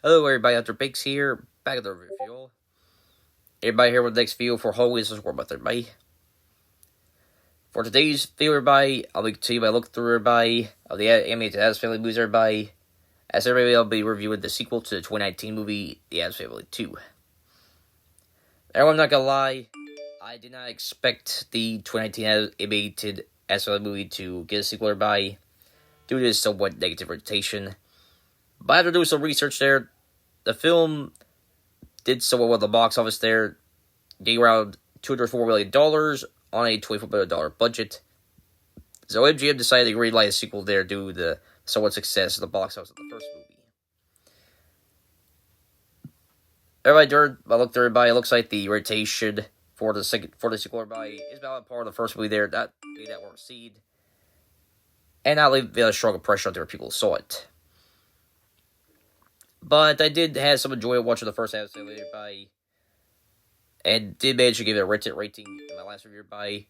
Hello everybody, Hunter Bakes here, back at the review. Everybody here with the next video for Halloween is War with everybody. For today's video, everybody, I'll be to you by look through everybody of the animated Addams Family movies, everybody. As everybody, I'll be reviewing the sequel to the 2019 movie, The Addams Family 2. Now, I'm not gonna lie, I did not expect the 2019 animated Addams Family movie to get a sequel, everybody, due to its somewhat negative reputation. But after doing some research there, the film did so well at the box office there, getting around $204 million on a $24 million budget. So MGM decided to greenlight a sequel there due to the somewhat success of the box office of the first movie. Everybody, I looked at everybody, it looks like the rotation for the sequel, everybody, is about part of the first movie there, that were received, and not leave a strong impression on there people who saw it. But I did have some enjoyment watching the first half of the everybody, and did manage to give it a rating in my last review by.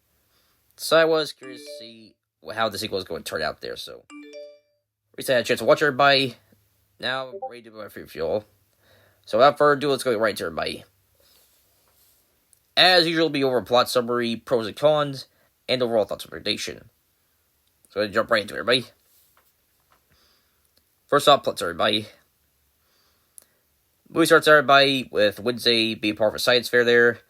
So I was curious to see how the sequel is going to turn out there. So, at least I had a chance to watch everybody. Now, I'm ready to do my review. So without further ado, let's go right to everybody. As usual, be over a plot summary, pros and cons, and overall thoughts and recommendation. So I'm going to jump right into it, everybody. First off, plot summary, everybody. Movie starts everybody with Wednesday being part of a science fair there.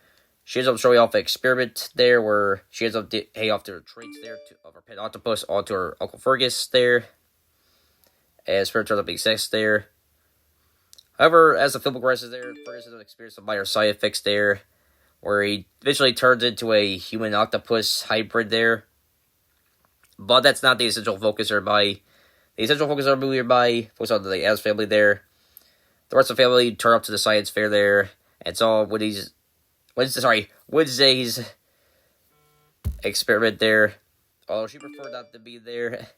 She ends up showing off an experiment there where she ends up handing off their traits there of her pet octopus onto her Uncle Fergus there. And Spirit turns up being sex there. However, as the film progresses there, Fergus ends up experiencing some minor side effects there, where he eventually turns into a human octopus hybrid there. But that's not the essential focus, everybody. The essential focus of our movie, everybody, focuses on the Addams family there. The rest of the family turn up to the science fair there, and it's all Wednesday's experiment there. Although she preferred not to be there,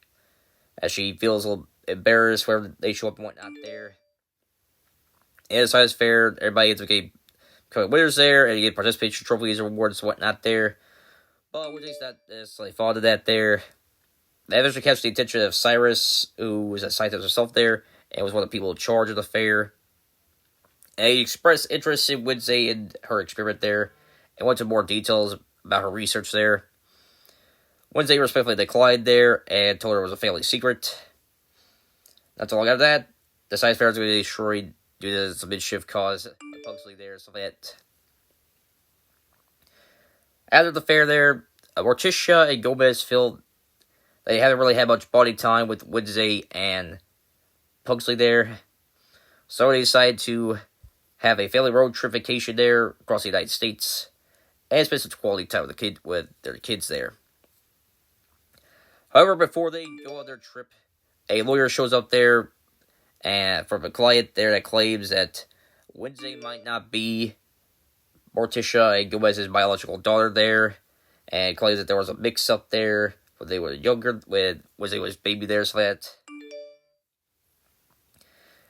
as she feels a little embarrassed whenever they show up and whatnot there. And the science fair, everybody ends up getting winners there, and you get participation trophies, rewards, and whatnot there. But Wednesday's not necessarily fond of that there. They eventually catch the attention of Cyrus, who was a scientist herself there, and was one of the people in charge of the fair. And he expressed interest in Wednesday and her experiment there, and went into more details about her research there. Wednesday respectfully declined there, and told her it was a family secret. Not too long after that, the science fair was going to be destroyed due to some mischief caused by Pugsley there, so that. After the fair there, Morticia and Gomez feel they haven't really had much bonding time with Wednesday and Pugsley there, so they decided to have a family road trip vacation there across the United States, and spend some quality time with their kids there. However, before they go on their trip, a lawyer shows up there, and from a client there that claims that Wednesday might not be Morticia and Gomez's biological daughter there, and claims that there was a mix-up there when they were younger, when Wednesday was baby there, so that.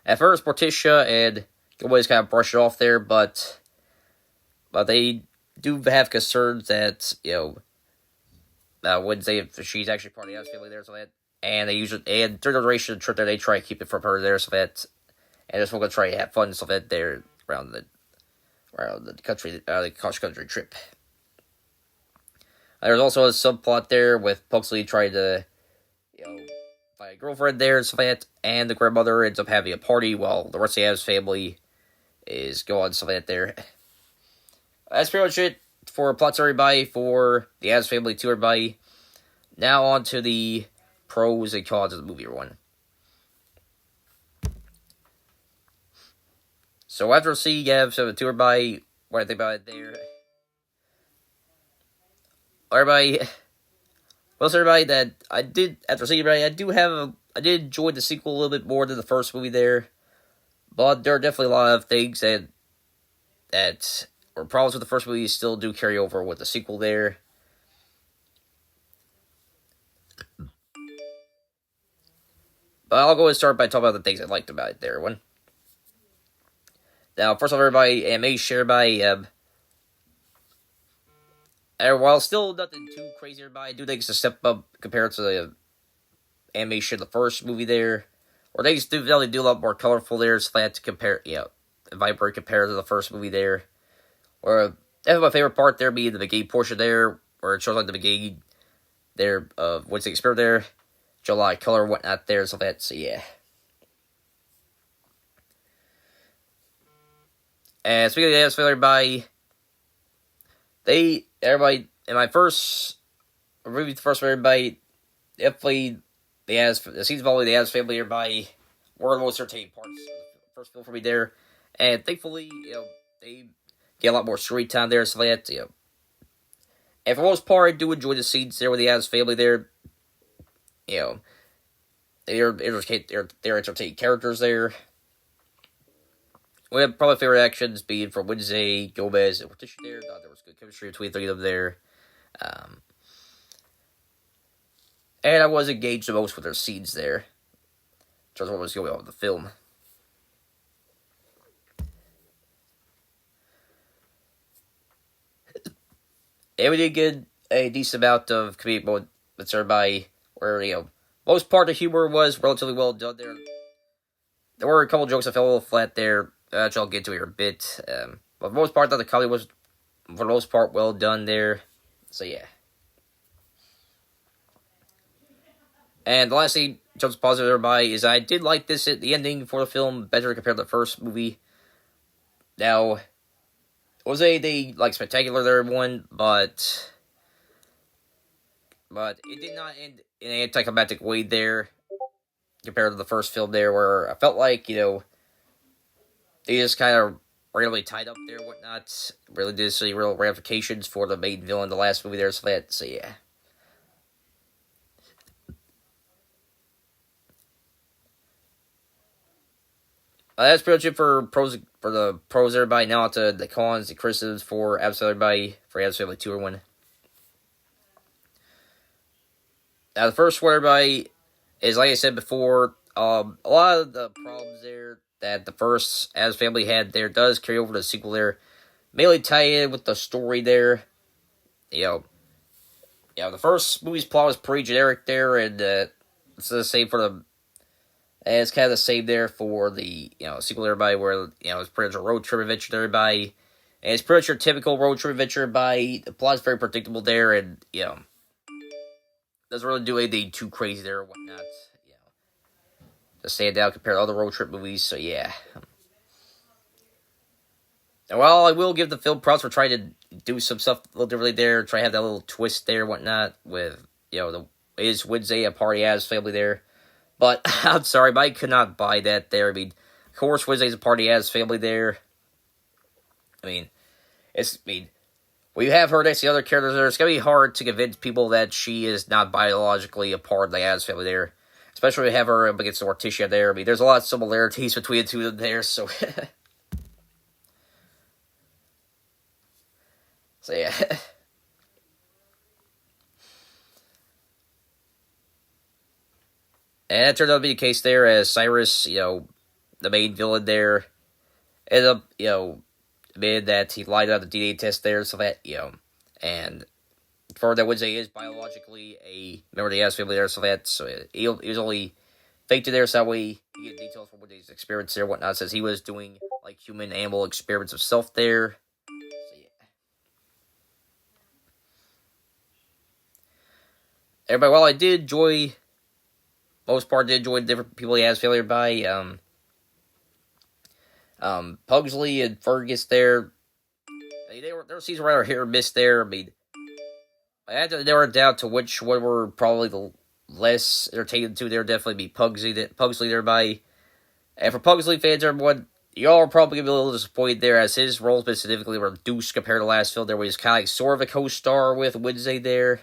At first, Morticia and Gomez kind of brush it off there, but they do have concerns that, Wednesday, if she's actually part of the Addams family there, so that, and during the duration of the trip there, they try to keep it from her there, so that, and just want to try to have fun, so that they're around the country, the cross-country trip. There's also a subplot there with Pugsley trying to, find a girlfriend there and stuff like that, and the grandmother ends up having a party while the rest of the Addams family is going stuff like that there. That's pretty much it for plots, everybody, for the Addams Family 2, everybody. Now on to the pros and cons of the movie, everyone. So after seeing Addams Family 2, everybody, what do you think about it there? Everybody, well, so everybody, that I did, after seeing everybody, I did enjoy the sequel a little bit more than the first movie there. But there are definitely a lot of things that were problems with the first movie still do carry over with the sequel there. But I'll go and start by talking about the things I liked about it there, everyone. Now, first off, everybody, anime shared by, and while still nothing too crazy, everybody, I do think it's a step up compared to the animation of the first movie there. Or they do really do a lot more colorful there, so they had to compare, vibrant compared to the first movie there. Or my favorite part there being the beginning portion there, where it shows like the beginning there of what's the experiment there, show a lot of color and whatnot there, so yeah. And speaking of the Addams Family, everybody, in my first review, for everybody, definitely the seasons following the Addams Family, everybody, were the most entertaining parts of the first film for me there. And thankfully, they get a lot more screen time there, so and for the most part, I do enjoy the scenes there with the Addams Family there. They're entertaining characters there. We have probably favorite actions being from Wednesday, Gomez, and Morticia there. There was good chemistry between the three of them there. And I was engaged the most with their scenes there, in terms of what was going on in the film. And we did get a decent amount of comedic moments everybody, where, most part of the humor was relatively well done there. There were a couple jokes that fell a little flat there, which I'll get to here a bit. But for the most part, I thought the comedy was, for the most part, well done there. So, yeah. And the last thing, jumps positive everybody, is I did like the ending for the film better compared to the first movie. Now, it was a spectacular there one, but it did not end in an anticlimactic way there compared to the first film there, where I felt like, they just kind of really tied up there and whatnot. Really did see real ramifications for the main villain in the last movie there, so yeah. That's pretty much it for the pros, everybody. Now on to the cons, the criticisms for Addams Family, for Addams Family 2 or 1. Now, the first one, everybody, is, like I said before, a lot of the problems there that the first Addams Family had there does carry over to the sequel there. Mainly tie in with the story there. The first movie's plot was pretty generic there, and it's the same for the... And it's kind of the same there for the, sequel to everybody, where, it's pretty much a road trip adventure to everybody. And it's pretty much your typical road trip adventure by the plot's very predictable there, and, doesn't really do anything too crazy there or whatnot, to stand out compared to other road trip movies, so yeah. And while I will give the film props for trying to do some stuff a little differently there, try to have that little twist there and whatnot, with, is Wednesday a party Addams Family there. But, I'm sorry, but I could not buy that there. I mean, of course, Wednesday's a party Addams Family there. When you have her next to the other characters there, it's going to be hard to convince people that she is not biologically a part of the Addams Family there. Especially when you have her up against Morticia there. I mean, there's a lot of similarities between the two of them there, so... So, yeah. And that turned out to be the case there, as Cyrus, the main villain there, ended up, admitted that he lied about the DNA test there, so that, and for that Wednesday is biologically a member of the Addams Family there, so he was only faked it there, so that way he get details from Wednesday's experience there and whatnot, says he was doing, human-animal experiments himself there. So, yeah. Everybody, while I did enjoy... Most part did enjoy different people he has failure by. Pugsley and Fergus there. There were scenes where I hit or miss there. I mean, I had to narrow it down to which one were probably the less entertaining two. There would definitely be Pugsley there by. And for Pugsley fans, everyone, y'all are probably going to be a little disappointed there, as his role's been significantly reduced compared to last film there, where he's kind of sort of a co-star with Wednesday there.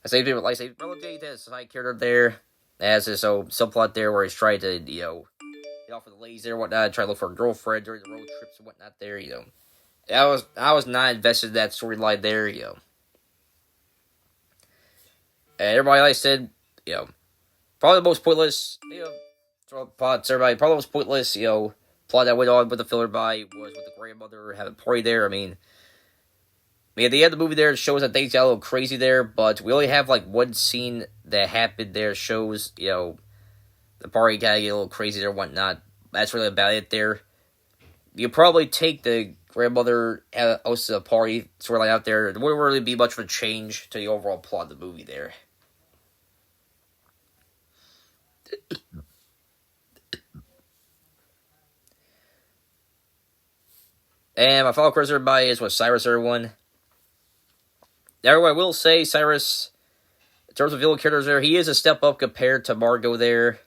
I say people relative to his side character there. As this subplot there where he's trying to, get off of the ladies there and whatnot, try to look for a girlfriend during the road trips and whatnot there, I was not invested in that storyline there, And everybody, like I said, probably the most pointless, plots, everybody, probably the most pointless, plot that went on with the filler by was with the grandmother having a party there. I mean, at the end of the movie there, it shows that things got a little crazy there, but we only have, one scene that happened there shows, the party gotta get a little crazy there and whatnot. That's really about it there. You probably take the grandmother host of the party storyline out there. There wouldn't really be much of a change to the overall plot of the movie there. And my final credits, everybody, is with Cyrus, everyone. Now, I will say, Cyrus, in terms of villain characters there, he is a step up compared to Margot there.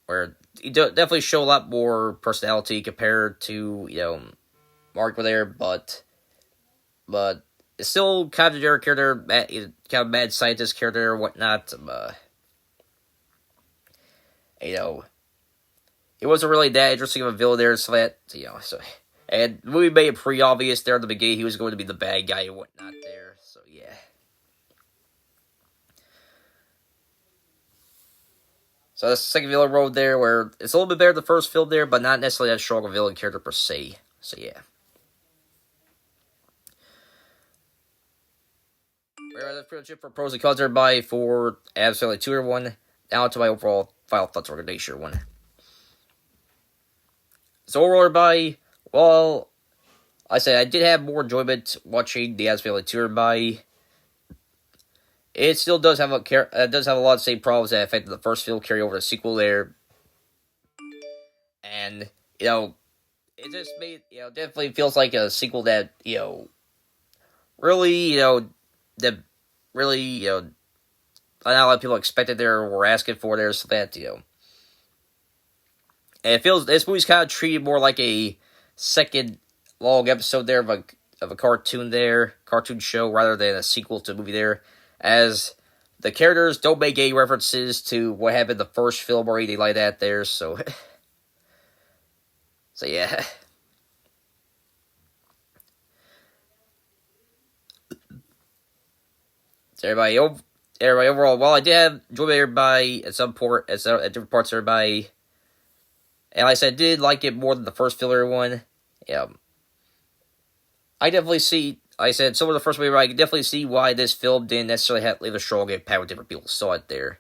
Where he definitely show a lot more personality compared to, Margot there, but it's still kind of a generic character, kind of mad scientist character or whatnot. He wasn't really that interesting of a villain there, and the movie made it pretty obvious there at the beginning he was going to be the bad guy and whatnot there, so yeah. So that's the second villain role there, where it's a little bit better than the first film there, but not necessarily that strong a villain character per se, so yeah. Alright, that's pretty much it for pros and cons, everybody, for Addams Family 2 1. Now to my overall final thoughts on Organization 1. So overall, everybody, well, I did have more enjoyment watching the Addams Family 2 everybody. It still does have a lot of the same problems that affected the first film carry over the sequel there. And, it just made, definitely feels like a sequel that, really, that really, not a lot of people expected there or were asking for there, so that, and it feels, this movie's kind of treated more like a second long episode there of a cartoon show, rather than a sequel to the movie there, as the characters don't make any references to what happened in the first film or anything like that there, so, so yeah. So everybody overall, well, I did have enjoyment everybody at different parts of everybody. And like I said, I did like it more than the first filler one. Yeah. I definitely see, like I said, some of the first movie, I can definitely see why this film didn't necessarily leave a strong impact when different people saw it there.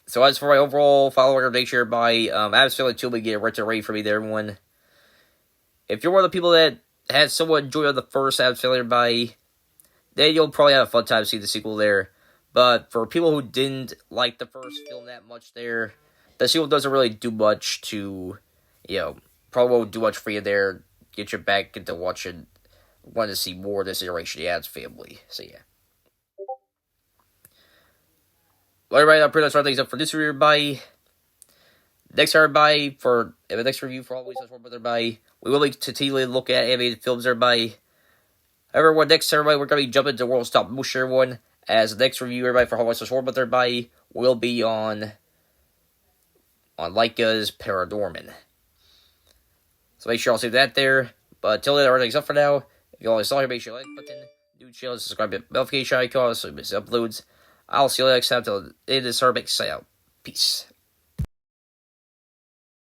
So as for my overall final recommendation by Addams Family 2, we get rented ready for me there, everyone. If you're one of the people that had somewhat enjoyed the first Addams Family by, then you'll probably have a fun time seeing the sequel there. But for people who didn't like the first film that much there, the sequel doesn't really do much to, probably won't do much for you there. Get you back into wanting to see more of this iteration of the Addams Family. So, yeah. Well, everybody, I'm pretty much wrapping things up for this review, everybody. Next, everybody, for the next review for Always Such with everybody, we will continually look at animated films, everybody. However, next, everybody, we're going to be jumping into World's Top Motion one, as the next review, everybody, for Always Such with everybody, will be on Leica's Paranorman. So make sure I'll save that there. But until then, everything's up for now. If you always saw here, make sure you like the button, new channel, subscribe to the notification icon so you miss uploads. I'll see you next time. Till it is our big sign out. Peace.